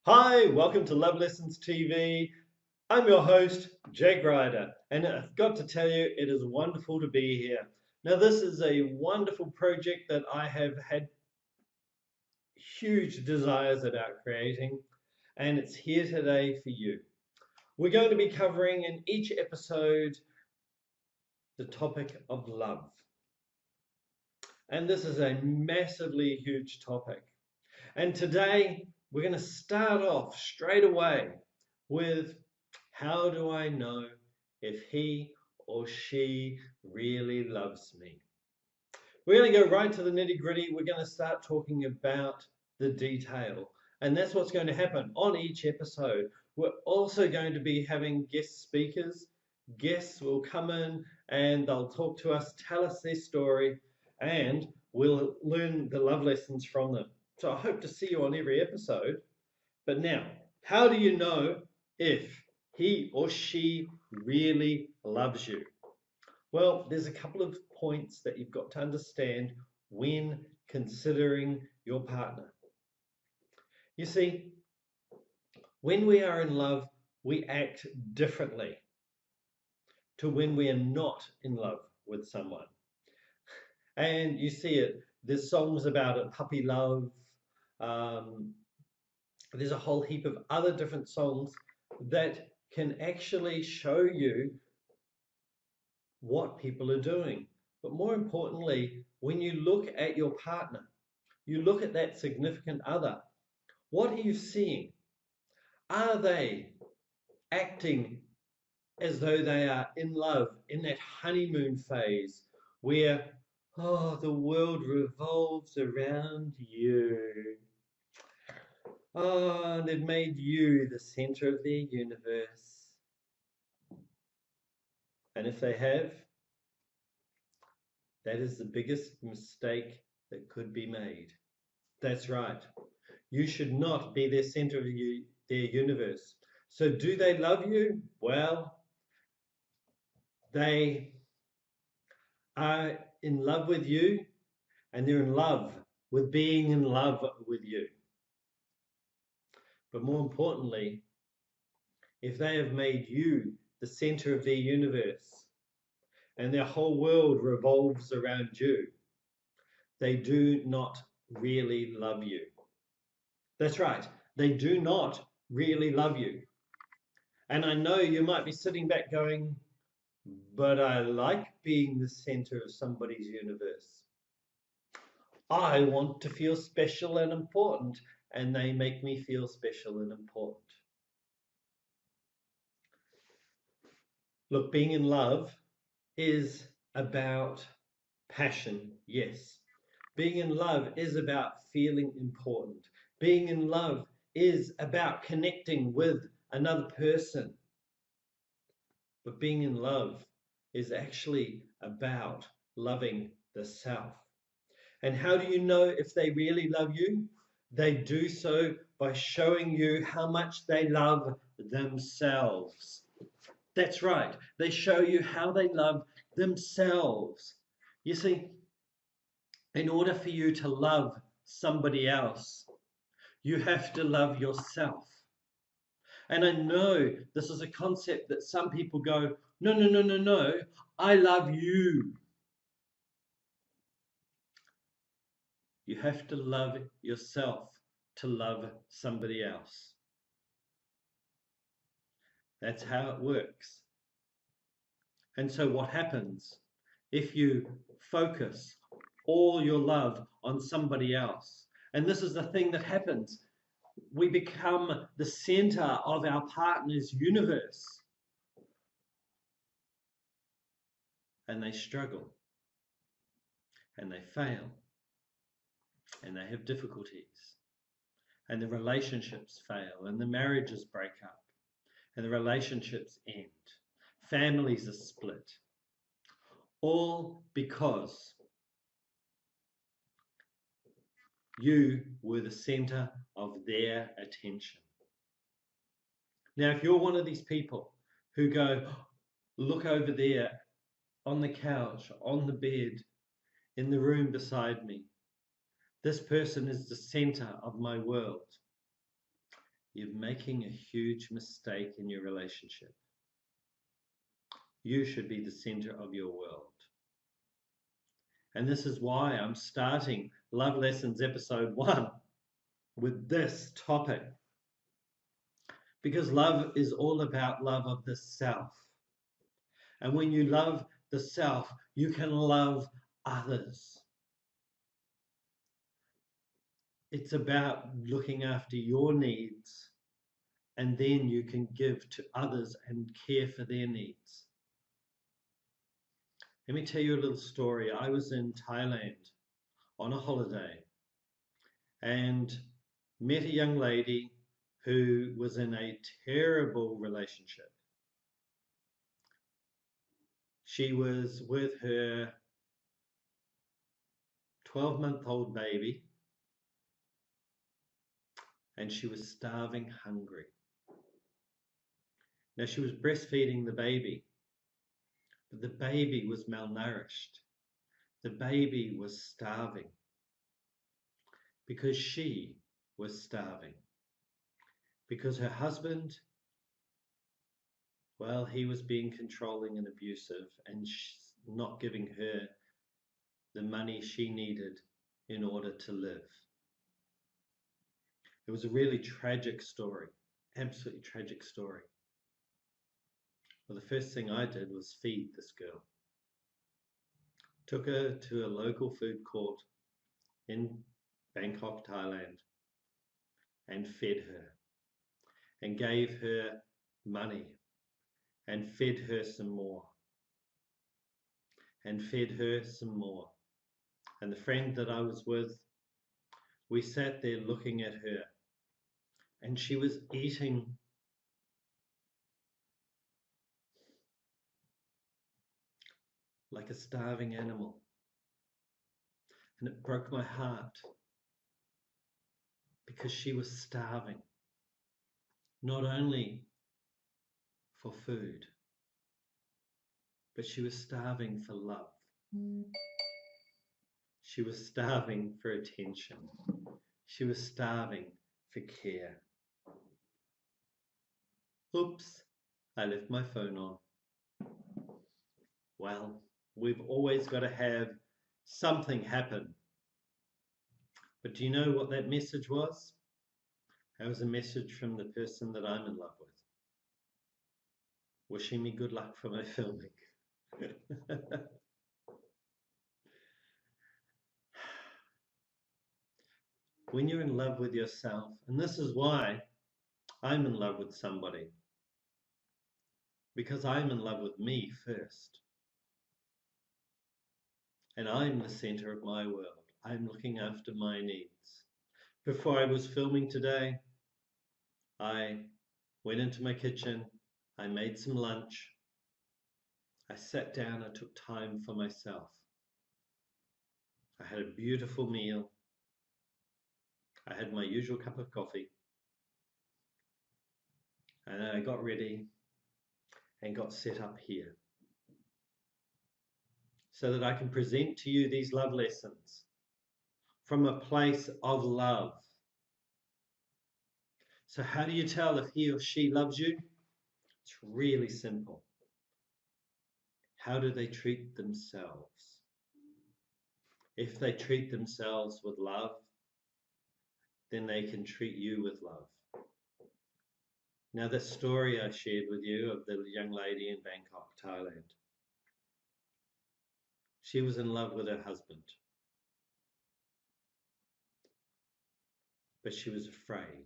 Hi, welcome to Love Lessons TV. I'm your host, Jayc Ryder, and I've got to tell you, it is wonderful to be here. Now, this is a wonderful project that I have had huge desires about creating, and it's here today for you. We're going to be covering in each episode the topic of love. And this is a massively huge topic. And today, we're going to start off straight away with how do I know if he or she really loves me? We're going to go right to the nitty gritty. We're going to start talking about the detail. And that's what's going to happen on each episode. We're also going to be having guest speakers. Guests will come in and they'll talk to us, tell us their story, and we'll learn the love lessons from them. So I hope to see you on every episode. But now, how do you know if he or she really loves you? Well, there's a couple of points that you've got to understand when considering your partner. You see, when we are in love, we act differently to when we are not in love with someone. And you see it, there's songs about it, puppy love. Um, there's a whole heap of other different songs that can actually show you what people are doing. But more importantly, when you look at your partner, you look at that significant other, what are you seeing? Are they acting as though they are in love in that honeymoon phase where, oh, the world revolves around you? Oh, they've made you the center of their universe. And if they have, that is the biggest mistake that could be made. That's right. You should not be their center of their universe. So do they love you? Well, they are in love with you and they're in love with being in love with you. But more importantly, if they have made you the center of their universe and their whole world revolves around you, they do not really love you. That's right. They do not really love you. And I know you might be sitting back going, but I like being the center of somebody's universe. I want to feel special and important, and they make me feel special and important. Look, being in love is about passion, yes. Being in love is about feeling important. Being in love is about connecting with another person. But being in love is actually about loving the self. And how do you know if they really love you? They do so by showing you how much they love themselves. That's right. They show you how they love themselves. You see, in order for you to love somebody else, you have to love yourself. And I know this is a concept that some people go, no, no, no, no, no, I love you. You have to love yourself to love somebody else. That's how it works. And so what happens if you focus all your love on somebody else? And this is the thing that happens. We become the center of our partner's universe. And they struggle. And they fail. And they have difficulties. And the relationships fail. And the marriages break up. And the relationships end. Families are split. All because you were the center of their attention. Now, if you're one of these people who go, look over there on the couch, on the bed, in the room beside me, this person is the center of my world. you're making a huge mistake in your relationship. You should be the center of your world. And this is why I'm starting Love Lessons episode 1 with this topic. Because love is all about love of the self. And when you love the self, you can love others. It's about looking after your needs, and then you can give to others and care for their needs. Let me tell you a little story. I was in Thailand on a holiday and met a young lady who was in a terrible relationship. She was with her 12-month-old baby, and she was starving hungry. Now, she was breastfeeding the baby, but the baby was malnourished. The baby was starving because she was starving. Because her husband, well, he was being controlling and abusive and not giving her the money she needed in order to live. It was a really tragic story, absolutely tragic story. Well, the first thing I did was feed this girl. Took her to a local food court in Bangkok, Thailand, and fed her, and gave her money, and fed her some more, and fed her some more. And the friend that I was with, we sat there looking at her, and she was eating like a starving animal. And it broke my heart because she was starving, not only for food, but she was starving for love. She was starving for attention. She was starving for care. Oops, I left my phone on. Well, we've always got to have something happen. But do you know what that message was? That was a message from the person that I'm in love with, wishing me good luck for my filming. When you're in love with yourself, and this is why I'm in love with somebody, because I'm in love with me first. And I'm the center of my world. I'm looking after my needs. Before I was filming today, I went into my kitchen, I made some lunch, I sat down, I took time for myself. I had a beautiful meal. I had my usual cup of coffee. And then I got ready and got set up here so that I can present to you these love lessons from a place of love. So how do you tell if he or she loves you? It's really simple. How do they treat themselves? If they treat themselves with love, then they can treat you with love. Now, the story I shared with you of the young lady in Bangkok, Thailand, she was in love with her husband, but she was afraid.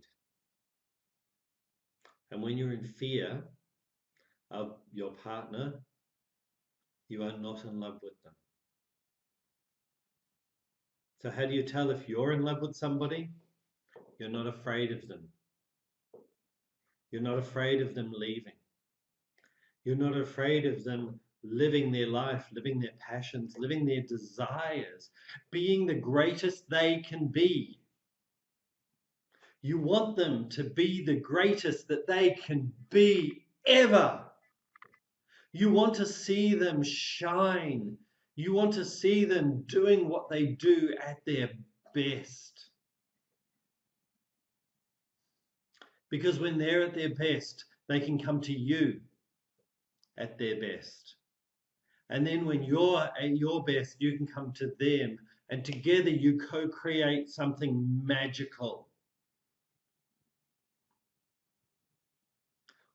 And when you're in fear of your partner, you are not in love with them. So how do you tell if you're in love with somebody? You're not afraid of them. You're not afraid of them leaving. You're not afraid of them living their life, living their passions, living their desires, being the greatest they can be. You want them to be the greatest that they can be ever. You want to see them shine. You want to see them doing what they do at their best. Because when they're at their best, they can come to you at their best. And then when you're at your best, you can come to them, and together you co-create something magical.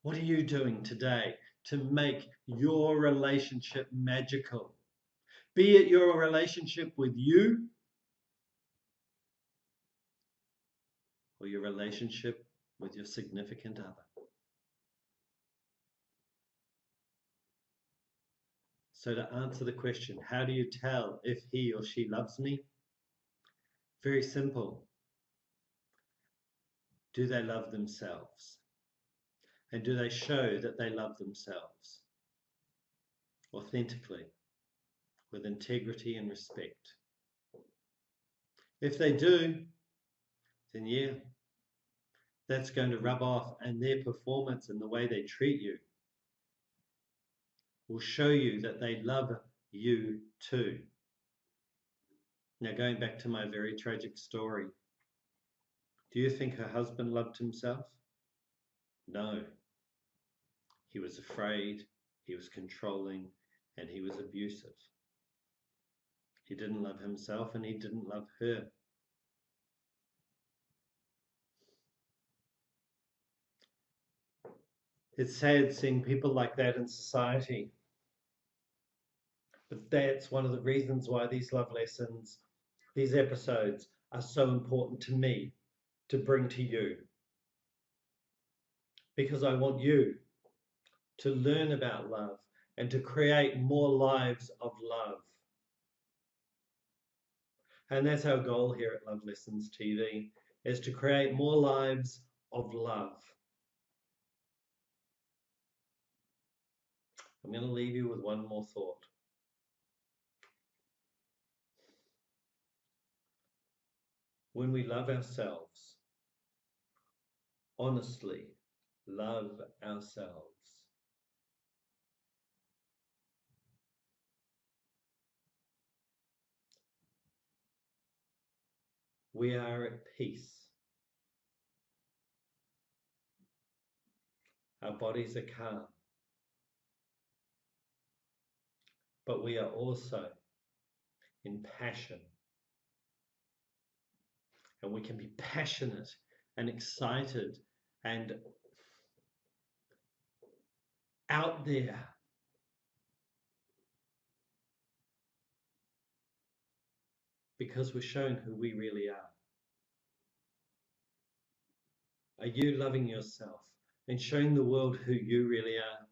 What are you doing today to make your relationship magical? Be it your relationship with you or your relationship with your significant other. So to answer the question, how do you tell if he or she loves me? Very simple. Do they love themselves? And do they show that they love themselves authentically, with integrity and respect? If they do, then yeah, that's going to rub off, and their performance and the way they treat you will show you that they love you too. Now, going back to my very tragic story, do you think her husband loved himself? No. He was afraid, he was controlling, and he was abusive. He didn't love himself and he didn't love her. It's sad seeing people like that in society. But that's one of the reasons why these love lessons, these episodes, are so important to me to bring to you. Because I want you to learn about love and to create more lives of love. And that's our goal here at Love Lessons TV, is to create more lives of love. I'm going to leave you with one more thought. When we love ourselves, honestly love ourselves, we are at peace. Our bodies are calm. But we are also in passion. And we can be passionate and excited and out there. Because we're shown who we really are. Are you loving yourself and showing the world who you really are?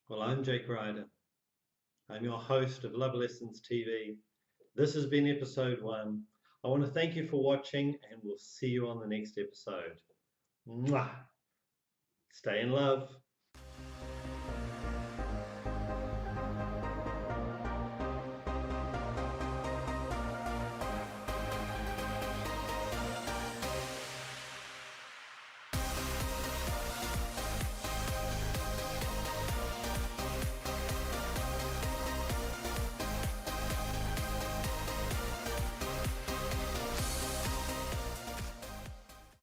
Well, I'm Jayc Ryder. I'm your host of Love Lessons TV. This has been episode 1. I want to thank you for watching, and we'll see you on the next episode. Mwah! Stay in love.